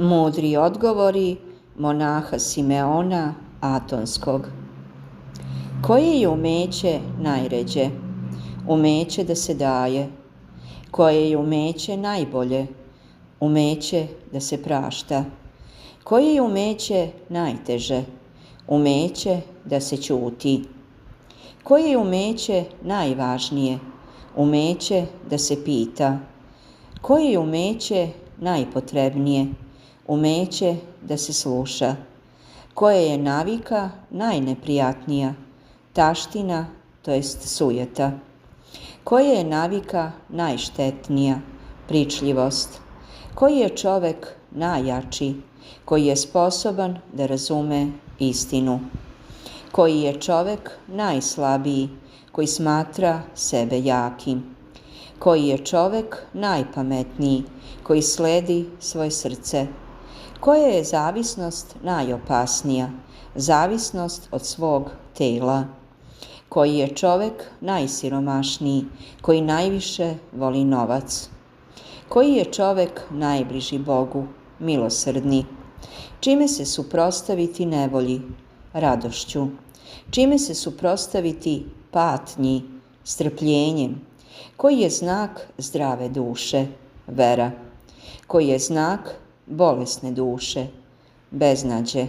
Mudri odgovori monaha Simeona Atonskog. Koje je umeće najređe? Umeće da se daje. Koje je umeće najbolje? Umeće da se prašta. Koje je umeće najteže? Umeće da se ćuti. Koje je umeće najvažnije? Umeće da se pita. Koje je umeće najpotrebnije? Umeće da se sluša. Koja je navika najneprijatnija? Taština, to jest sujeta. Koja je navika najštetnija? Pričljivost. Koji je čovek najjači? Koji je sposoban da razume istinu. Koji je čovek najslabiji? Koji smatra sebe jakim. Koji je čovek najpametniji? Koji sledi svoje srce. Koja je zavisnost najopasnija? Zavisnost od svog tela. Koji je čovek najsiromašniji? Koji najviše voli novac. Koji je čovek najbliži Bogu? Milosrdni. Čime se suprotstaviti nevolji? Radošću. Čime se suprotstaviti patnji? Strpljenjem. Koji je znak zdrave duše? Vera. Koji je znak bolesne duše? Beznađe.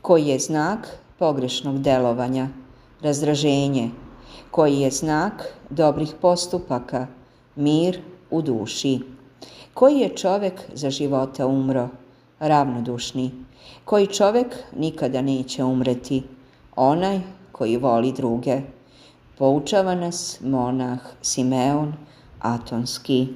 Koji je znak pogrešnog delovanja? Razdraženje. Koji je znak dobrih postupaka? Mir u duši. Koji je čovek za života umro? Ravnodušni. Koji čovek nikada neće umreti? Onaj koji voli druge. Poučava nas monah Simeon Atonski.